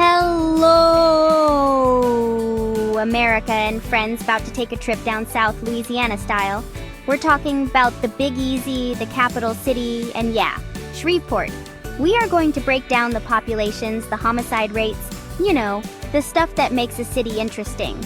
Hello, America and friends about to take a trip down south, Louisiana style. We're talking about the Big Easy, the capital city, and yeah, Shreveport. We are going to break down the populations, the homicide rates, the stuff that makes a city interesting.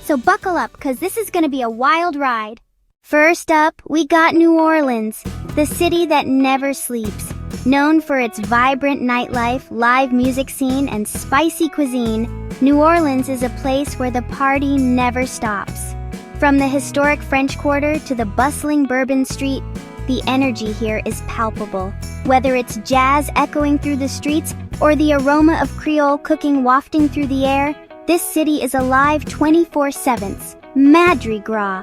So buckle up, because this is going to be a wild ride. First up, we got New Orleans, the city that never sleeps. Known for its vibrant nightlife, live music scene, and spicy cuisine, New Orleans is a place where the party never stops. From the historic French Quarter to the bustling Bourbon Street, the energy here is palpable. Whether it's jazz echoing through the streets or the aroma of Creole cooking wafting through the air, this city is alive 24/7. Mardi Gras.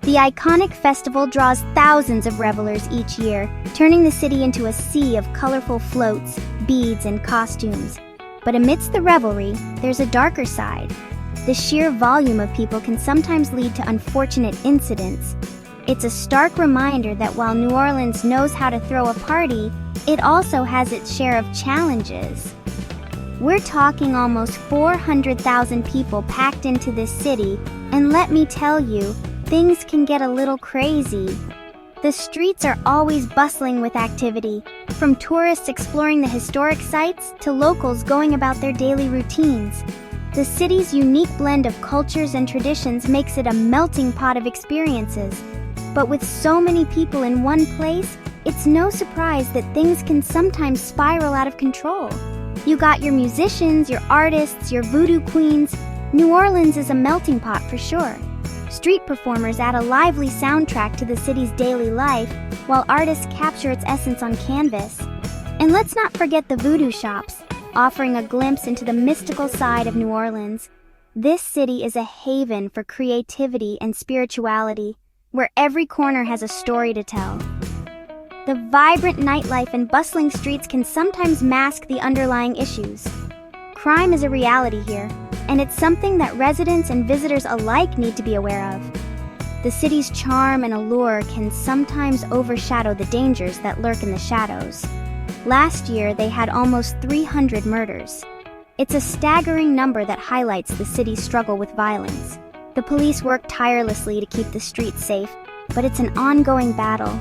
The iconic festival draws thousands of revelers each year, turning the city into a sea of colorful floats, beads, and costumes. But amidst the revelry, there's a darker side. The sheer volume of people can sometimes lead to unfortunate incidents. It's a stark reminder that while New Orleans knows how to throw a party, it also has its share of challenges. We're talking almost 400,000 people packed into this city, and let me tell you, things can get a little crazy. The streets are always bustling with activity, from tourists exploring the historic sites to locals going about their daily routines. The city's unique blend of cultures and traditions makes it a melting pot of experiences. But with so many people in one place, it's no surprise that things can sometimes spiral out of control. You got your musicians, your artists, your voodoo queens. New Orleans is a melting pot for sure. Street performers add a lively soundtrack to the city's daily life, while artists capture its essence on canvas. And let's not forget the voodoo shops, offering a glimpse into the mystical side of New Orleans. This city is a haven for creativity and spirituality, where every corner has a story to tell. The vibrant nightlife and bustling streets can sometimes mask the underlying issues. Crime is a reality here, and it's something that residents and visitors alike need to be aware of. The city's charm and allure can sometimes overshadow the dangers that lurk in the shadows. Last year, they had almost 300 murders. It's a staggering number that highlights the city's struggle with violence. The police work tirelessly to keep the streets safe, but it's an ongoing battle.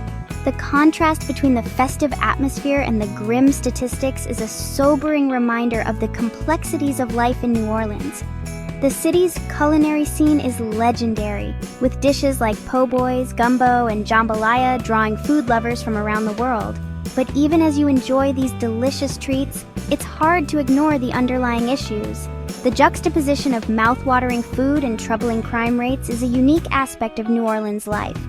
The contrast between the festive atmosphere and the grim statistics is a sobering reminder of the complexities of life in New Orleans. The city's culinary scene is legendary, with dishes like po' boys, gumbo, and jambalaya drawing food lovers from around the world. But even as you enjoy these delicious treats, it's hard to ignore the underlying issues. The juxtaposition of mouth-watering food and troubling crime rates is a unique aspect of New Orleans life.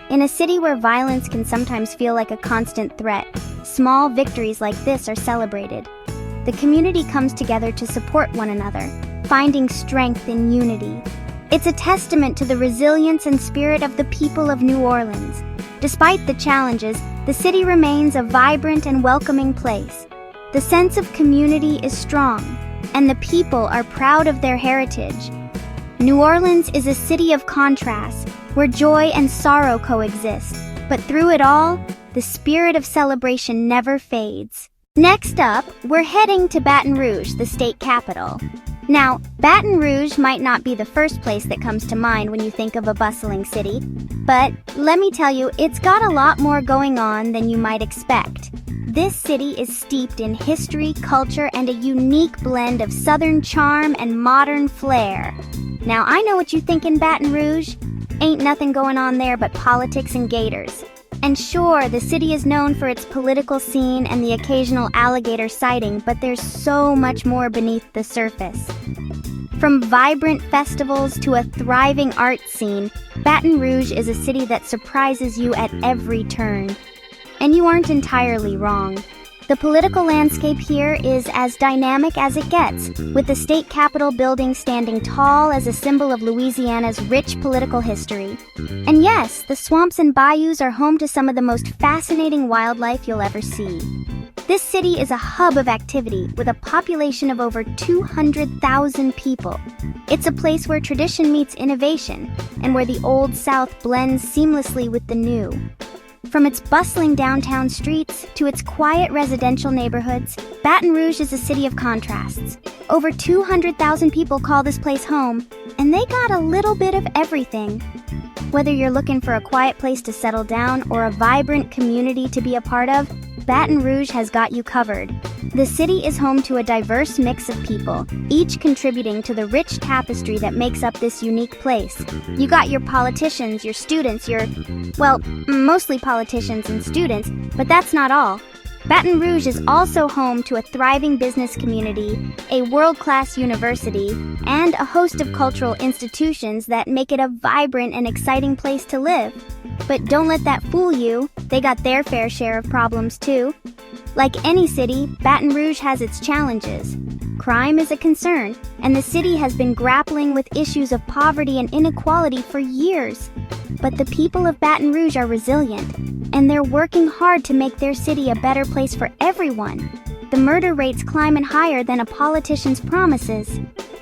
In a city where violence can sometimes feel like a constant threat, small victories like this are celebrated. The community comes together to support one another, finding strength in unity. It's a testament to the resilience and spirit of the people of New Orleans. Despite the challenges, the city remains a vibrant and welcoming place. The sense of community is strong, and the people are proud of their heritage. New Orleans is a city of contrasts, where joy and sorrow coexist. But through it all, the spirit of celebration never fades. Next up, we're heading to Baton Rouge, the state capital. Now, Baton Rouge might not be the first place that comes to mind when you think of a bustling city, but let me tell you, it's got a lot more going on than you might expect. This city is steeped in history, culture, and a unique blend of Southern charm and modern flair. Now, I know what you think in Baton Rouge. Ain't nothing going on there but politics and gators. And sure, the city is known for its political scene and the occasional alligator sighting, but there's so much more beneath the surface. From vibrant festivals to a thriving art scene, Baton Rouge is a city that surprises you at every turn. And you aren't entirely wrong. The political landscape here is as dynamic as it gets, with the state capitol building standing tall as a symbol of Louisiana's rich political history. And yes, the swamps and bayous are home to some of the most fascinating wildlife you'll ever see. This city is a hub of activity with a population of over 200,000 people. It's a place where tradition meets innovation, and where the Old South blends seamlessly with the new. From its bustling downtown streets to its quiet residential neighborhoods, Baton Rouge is a city of contrasts. Over 200,000 people call this place home, and they got a little bit of everything. Whether you're looking for a quiet place to settle down or a vibrant community to be a part of, Baton Rouge has got you covered. The city is home to a diverse mix of people, each contributing to the rich tapestry that makes up this unique place. You got your politicians, your students, mostly politicians and students, but that's not all. Baton Rouge is also home to a thriving business community, a world-class university, and a host of cultural institutions that make it a vibrant and exciting place to live. But don't let that fool you, they got their fair share of problems too. Like any city, Baton Rouge has its challenges. Crime is a concern, and the city has been grappling with issues of poverty and inequality for years. But the people of Baton Rouge are resilient, and they're working hard to make their city a better place for everyone. The murder rates climbing higher than a politician's promises.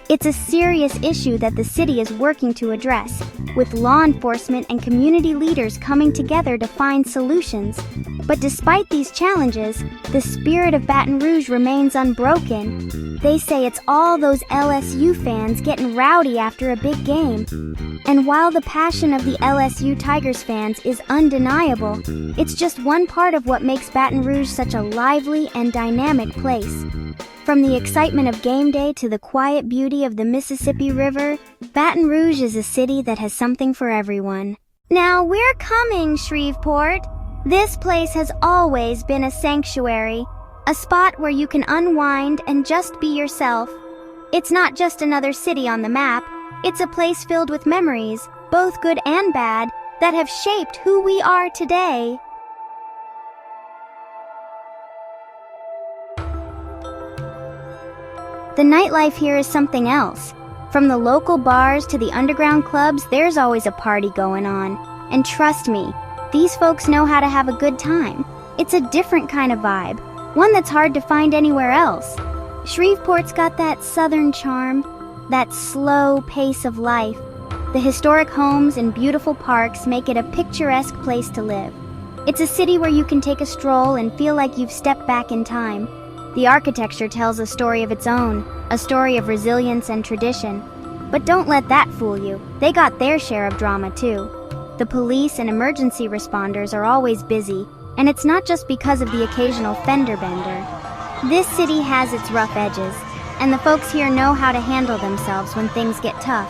It's a serious issue that the city is working to address, with law enforcement and community leaders coming together to find solutions. But despite these challenges, the spirit of Baton Rouge remains unbroken. They say it's all those LSU fans getting rowdy after a big game. And while the passion of the LSU Tigers fans is undeniable, it's just one part of what makes Baton Rouge such a lively and dynamic place. From the excitement of game day to the quiet beauty of the Mississippi River, Baton Rouge is a city that has something for everyone. Now we're coming, Shreveport. This place has always been a sanctuary, a spot where you can unwind and just be yourself. It's not just another city on the map, it's a place filled with memories, both good and bad, that have shaped who we are today. The nightlife here is something else. From the local bars to the underground clubs, there's always a party going on. And trust me, these folks know how to have a good time. It's a different kind of vibe, one that's hard to find anywhere else. Shreveport's got that southern charm, that slow pace of life. The historic homes and beautiful parks make it a picturesque place to live. It's a city where you can take a stroll and feel like you've stepped back in time. The architecture tells a story of its own, a story of resilience and tradition. But don't let that fool you. They got their share of drama too. The police and emergency responders are always busy, and it's not just because of the occasional fender bender. This city has its rough edges, and the folks here know how to handle themselves when things get tough.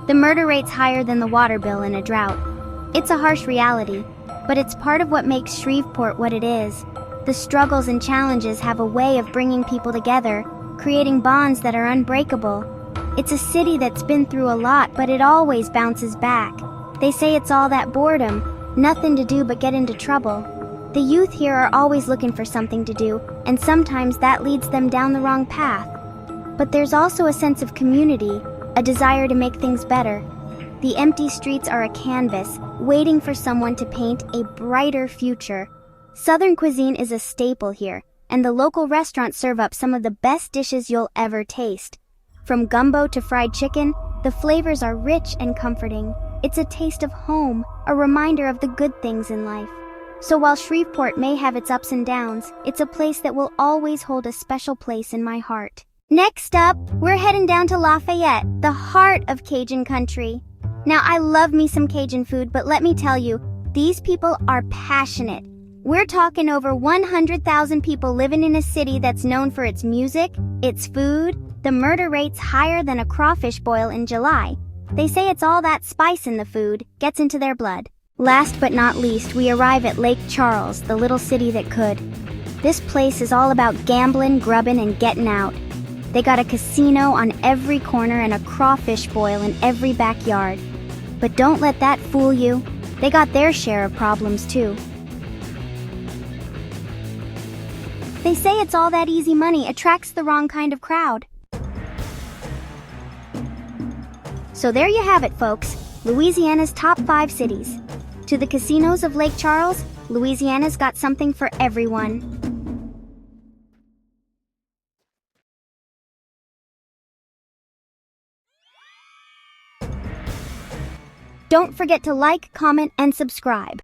The murder rate's higher than the water bill in a drought. It's a harsh reality, but it's part of what makes Shreveport what it is. The struggles and challenges have a way of bringing people together, creating bonds that are unbreakable. It's a city that's been through a lot, but it always bounces back. They say it's all that boredom, nothing to do but get into trouble. The youth here are always looking for something to do, and sometimes that leads them down the wrong path. But there's also a sense of community, a desire to make things better. The empty streets are a canvas, waiting for someone to paint a brighter future. Southern cuisine is a staple here, and the local restaurants serve up some of the best dishes you'll ever taste. From gumbo to fried chicken, the flavors are rich and comforting. It's a taste of home, a reminder of the good things in life. So while Shreveport may have its ups and downs, it's a place that will always hold a special place in my heart. Next up, we're heading down to Lafayette, the heart of Cajun country. Now, I love me some Cajun food, but let me tell you, these people are passionate. We're talking over 100,000 people living in a city that's known for its music, its food. The murder rate's higher than a crawfish boil in July. They say it's all that spice in the food gets into their blood. Last but not least, we arrive at Lake Charles, the little city that could. This place is all about gambling, grubbing, and getting out. They got a casino on every corner and a crawfish boil in every backyard. But don't let that fool you. They got their share of problems too. They say it's all that easy money attracts the wrong kind of crowd. So there you have it, folks. Louisiana's top 5 cities. To the casinos of Lake Charles, Louisiana's got something for everyone. Don't forget to like, comment, and subscribe.